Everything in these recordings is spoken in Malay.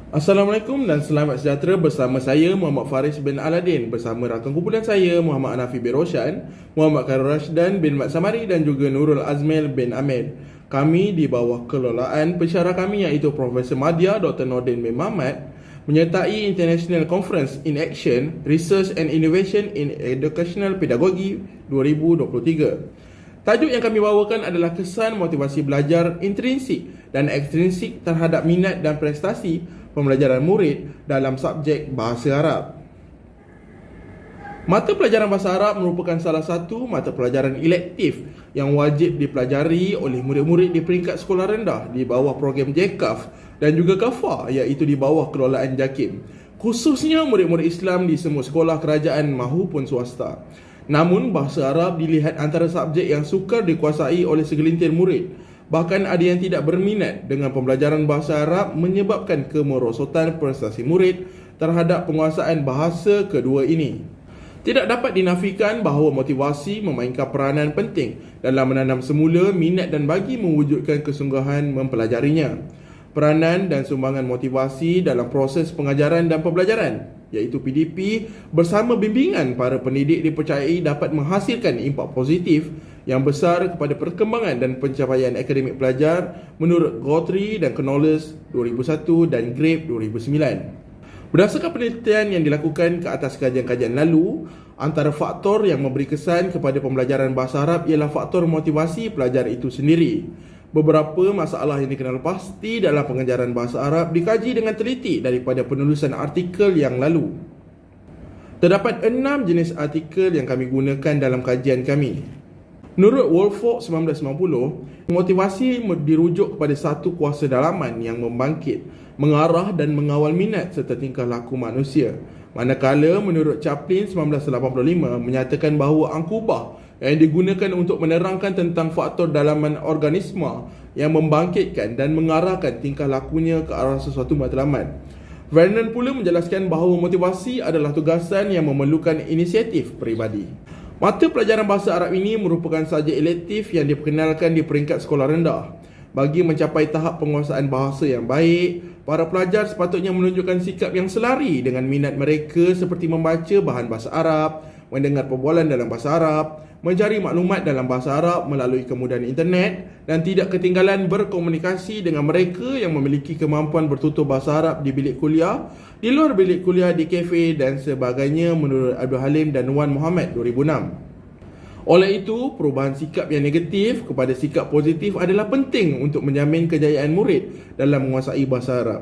Assalamualaikum dan selamat sejahtera bersama saya Muhammad Faris bin Aladin bersama rakan kumpulan saya Muhammad Anafi bin Roshan, Muhammad Khairul Rashdan bin Mat Samari dan juga Nurul Azmil bin Ahmed. Kami di bawah kelolaan pensyarah kami iaitu Profesor Madya Dr. Nordin bin Mamat menyertai International Conference in Action Research and Innovation in Educational Pedagogy 2023. Tajuk yang kami bawakan adalah kesan motivasi belajar intrinsik dan ekstrinsik terhadap minat dan prestasi pembelajaran murid dalam subjek Bahasa Arab. Mata pelajaran Bahasa Arab merupakan salah satu mata pelajaran elektif yang wajib dipelajari oleh murid-murid di peringkat sekolah rendah di bawah program JCAF dan juga KAFA iaitu di bawah kelolaan JAKIM, khususnya murid-murid Islam di semua sekolah kerajaan mahupun swasta. Namun, Bahasa Arab dilihat antara subjek yang sukar dikuasai oleh segelintir murid. Bahkan ada yang tidak berminat dengan pembelajaran Bahasa Arab menyebabkan kemerosotan prestasi murid terhadap penguasaan bahasa kedua ini. Tidak dapat dinafikan bahawa motivasi memainkan peranan penting dalam menanam semula minat dan bagi mewujudkan kesungguhan mempelajarinya. Peranan dan sumbangan motivasi dalam proses pengajaran dan pembelajaran iaitu PDP bersama bimbingan para pendidik dipercayai dapat menghasilkan impak positif yang besar kepada perkembangan dan pencapaian akademik pelajar menurut Guthrie dan Knowles 2001 dan Grape 2009. Berdasarkan penelitian yang dilakukan ke atas kajian-kajian lalu, antara faktor yang memberi kesan kepada pembelajaran Bahasa Arab ialah faktor motivasi pelajar itu sendiri. Beberapa masalah yang dikenal pasti dalam pengajaran Bahasa Arab dikaji dengan teliti daripada penulisan artikel yang lalu. Terdapat 6 jenis artikel yang kami gunakan dalam kajian kami. Menurut Woolfolk 1990, motivasi dirujuk kepada satu kuasa dalaman yang membangkit, mengarah dan mengawal minat serta tingkah laku manusia. Manakala menurut Chaplin 1985 menyatakan bahawa angkubah yang digunakan untuk menerangkan tentang faktor dalaman organisma yang membangkitkan dan mengarahkan tingkah lakunya ke arah sesuatu matlamat. Vernon pula menjelaskan bahawa motivasi adalah tugasan yang memerlukan inisiatif peribadi. Mata pelajaran Bahasa Arab ini merupakan subjek elektif yang diperkenalkan di peringkat sekolah rendah. Bagi mencapai tahap penguasaan bahasa yang baik, para pelajar sepatutnya menunjukkan sikap yang selari dengan minat mereka seperti membaca bahan Bahasa Arab, mendengar perbualan dalam Bahasa Arab, mencari maklumat dalam Bahasa Arab melalui kemudahan internet dan tidak ketinggalan berkomunikasi dengan mereka yang memiliki kemampuan bertutur Bahasa Arab di bilik kuliah, di luar bilik kuliah, di kafe dan sebagainya menurut Abdul Halim dan Wan Muhammad 2006. Oleh itu, perubahan sikap yang negatif kepada sikap positif adalah penting untuk menjamin kejayaan murid dalam menguasai Bahasa Arab.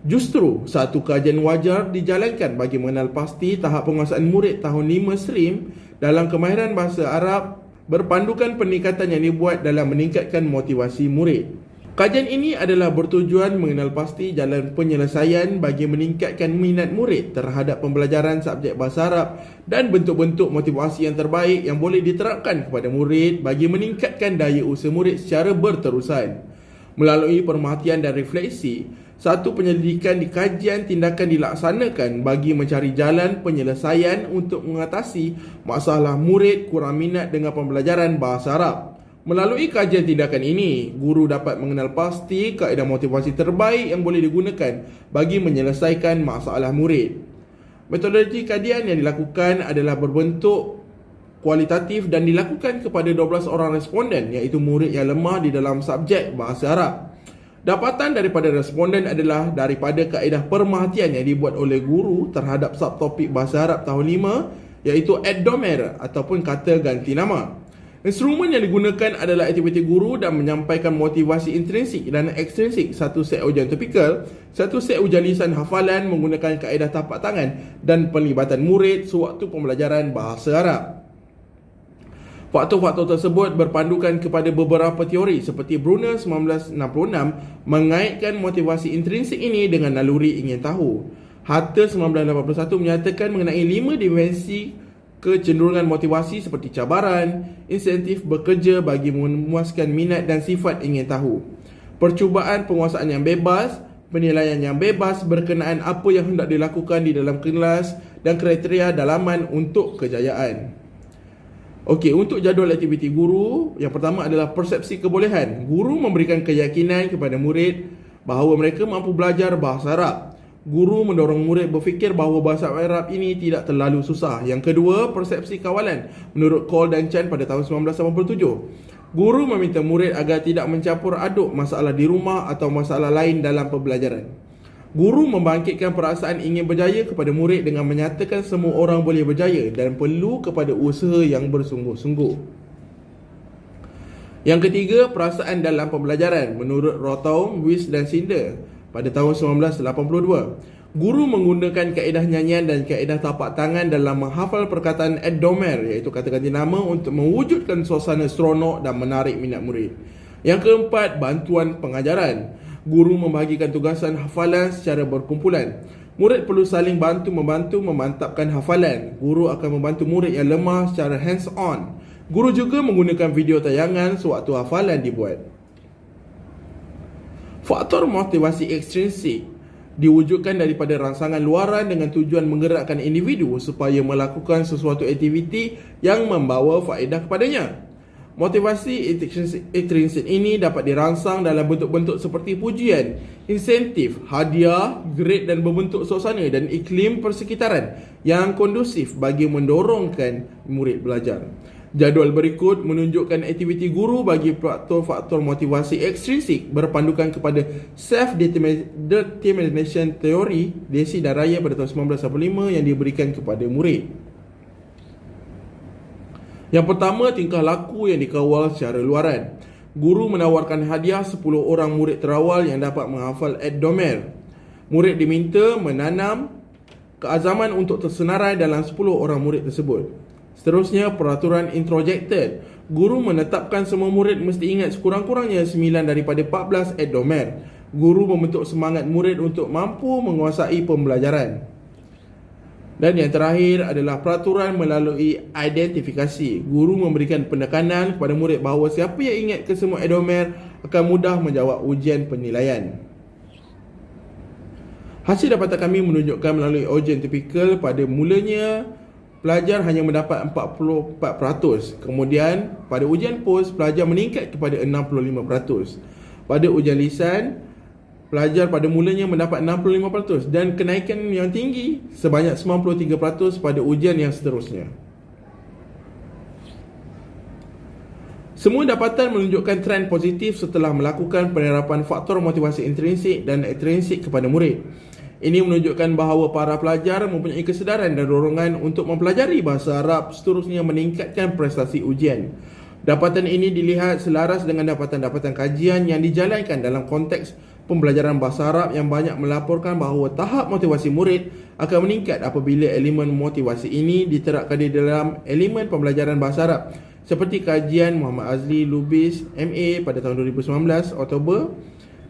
Justru, satu kajian wajar dijalankan bagi mengenal pasti tahap penguasaan murid tahun 5 STREAM dalam kemahiran Bahasa Arab berpandukan peningkatan yang dibuat dalam meningkatkan motivasi murid. Kajian ini adalah bertujuan mengenal pasti jalan penyelesaian bagi meningkatkan minat murid terhadap pembelajaran subjek Bahasa Arab dan bentuk-bentuk motivasi yang terbaik yang boleh diterapkan kepada murid bagi meningkatkan daya usaha murid secara berterusan. Melalui perhatian dan refleksi, satu penyelidikan di kajian tindakan dilaksanakan bagi mencari jalan penyelesaian untuk mengatasi masalah murid kurang minat dengan pembelajaran Bahasa Arab. Melalui kajian tindakan ini, guru dapat mengenal pasti kaedah motivasi terbaik yang boleh digunakan bagi menyelesaikan masalah murid. Metodologi kajian yang dilakukan adalah berbentuk kualitatif dan dilakukan kepada 12 orang responden iaitu murid yang lemah di dalam subjek Bahasa Arab. Dapatan daripada responden adalah daripada kaedah perhatian yang dibuat oleh guru terhadap subtopik Bahasa Arab tahun 5 iaitu Ad-Domer ataupun kata ganti nama. Instrumen yang digunakan adalah aktiviti guru dan menyampaikan motivasi intrinsik dan ekstrinsik, satu set ujian topikal, satu set ujian lisan hafalan menggunakan kaedah tapak tangan dan pelibatan murid sewaktu pembelajaran Bahasa Arab. Faktor-faktor tersebut berpandukan kepada beberapa teori seperti Brunner 1966 mengaitkan motivasi intrinsik ini dengan naluri ingin tahu. Hatta 1981 menyatakan mengenai 5 dimensi kecenderungan motivasi seperti cabaran, insentif bekerja bagi memuaskan minat dan sifat ingin tahu. Percubaan penguasaan yang bebas, penilaian yang bebas berkenaan apa yang hendak dilakukan di dalam kelas dan kriteria dalaman untuk kejayaan. Okey, untuk jadual aktiviti guru, yang pertama adalah persepsi kebolehan. Guru memberikan keyakinan kepada murid bahawa mereka mampu belajar Bahasa Arab. Guru mendorong murid berfikir bahawa bahasa Arab ini tidak terlalu susah. Yang kedua, persepsi kawalan. Menurut Cole dan Chan pada tahun 1987, guru meminta murid agar tidak mencampur aduk masalah di rumah atau masalah lain dalam pembelajaran. Guru membangkitkan perasaan ingin berjaya kepada murid dengan menyatakan semua orang boleh berjaya dan perlu kepada usaha yang bersungguh-sungguh. Yang ketiga, perasaan dalam pembelajaran. Menurut Rotaum, Weiss dan Cinder pada tahun 1982, guru menggunakan kaedah nyanyian dan kaedah tapak tangan dalam menghafal perkataan Ed Domer, iaitu kata ganti nama, untuk mewujudkan suasana seronok dan menarik minat murid. Yang keempat, bantuan pengajaran. Guru membahagikan tugasan hafalan secara berkumpulan. Murid perlu saling bantu-membantu memantapkan hafalan. Guru akan membantu murid yang lemah secara hands-on. Guru juga menggunakan video tayangan sewaktu hafalan dibuat. Faktor motivasi ekstrinsik diwujudkan daripada rangsangan luaran dengan tujuan menggerakkan individu supaya melakukan sesuatu aktiviti yang membawa faedah kepadanya. Motivasi ekstrinsik ini dapat dirangsang dalam bentuk-bentuk seperti pujian, insentif, hadiah, grade dan berbentuk suasana dan iklim persekitaran yang kondusif bagi mendorongkan murid belajar. Jadual berikut menunjukkan aktiviti guru bagi faktor-faktor motivasi ekstrinsik berpandukan kepada Self-Determination Theory Desi dan Raya pada tahun 1995 yang diberikan kepada murid. Yang pertama, tingkah laku yang dikawal secara luaran. Guru menawarkan hadiah 10 orang murid terawal yang dapat menghafal Ed Domer. Murid diminta menanam keazaman untuk tersenarai dalam 10 orang murid tersebut. Seterusnya, peraturan introjected. Guru menetapkan semua murid mesti ingat sekurang-kurangnya 9 daripada 14 Ed Domer. Guru membentuk semangat murid untuk mampu menguasai pembelajaran. Dan yang terakhir adalah peraturan melalui identifikasi. Guru memberikan penekanan kepada murid bahawa siapa yang ingat kesemua Ed Domer akan mudah menjawab ujian penilaian. Hasil dapatan kami menunjukkan melalui ujian tipikal pada mulanya pelajar hanya mendapat 44%. Kemudian pada ujian pos, pelajar meningkat kepada 65%. Pada ujian lisan, pelajar pada mulanya mendapat 65% dan kenaikan yang tinggi sebanyak 93% pada ujian yang seterusnya. Semua dapatan menunjukkan trend positif setelah melakukan penerapan faktor motivasi intrinsik dan ekstrinsik kepada murid. Ini menunjukkan bahawa para pelajar mempunyai kesedaran dan dorongan untuk mempelajari bahasa Arab, seterusnya meningkatkan prestasi ujian. Dapatan ini dilihat selaras dengan dapatan-dapatan kajian yang dijalankan dalam konteks pembelajaran bahasa Arab yang banyak melaporkan bahawa tahap motivasi murid akan meningkat apabila elemen motivasi ini diterapkan di dalam elemen pembelajaran bahasa Arab, seperti kajian Muhammad Azli Lubis MA pada tahun 2019 Oktober,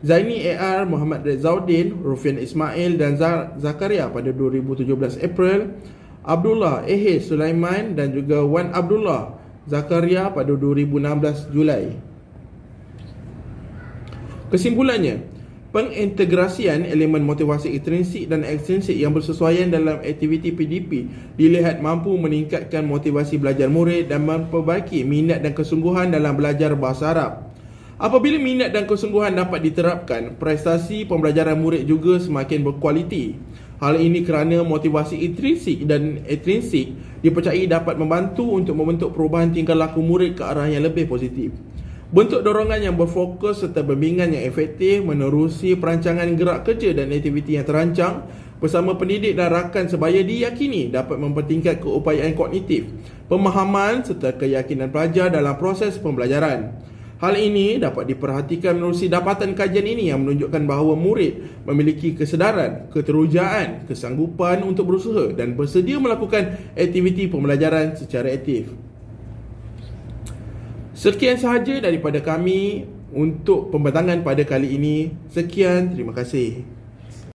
Zaini AR, Muhammad Rezauddin, Rufian Ismail dan Zakaria pada 2017 April, Abdullah Sulaiman dan juga Wan Abdullah Zakaria pada 2016 Julai. Kesimpulannya, pengintegrasian elemen motivasi intrinsik dan ekstrinsik yang bersesuaian dalam aktiviti PDP dilihat mampu meningkatkan motivasi belajar murid dan memperbaiki minat dan kesungguhan dalam belajar bahasa Arab. Apabila minat dan kesungguhan dapat diterapkan, prestasi pembelajaran murid juga semakin berkualiti. Hal ini kerana motivasi intrinsik dan ekstrinsik dipercayai dapat membantu untuk membentuk perubahan tingkah laku murid ke arah yang lebih positif. Bentuk dorongan yang berfokus serta bimbingan yang efektif menerusi perancangan gerak kerja dan aktiviti yang terancang bersama pendidik dan rakan sebaya diyakini dapat mempertingkat keupayaan kognitif, pemahaman serta keyakinan pelajar dalam proses pembelajaran. Hal ini dapat diperhatikan menerusi dapatan kajian ini yang menunjukkan bahawa murid memiliki kesedaran, keterujaan, kesanggupan untuk berusaha dan bersedia melakukan aktiviti pembelajaran secara aktif. Sekian sahaja daripada kami untuk pembatangan pada kali ini. Sekian, terima kasih.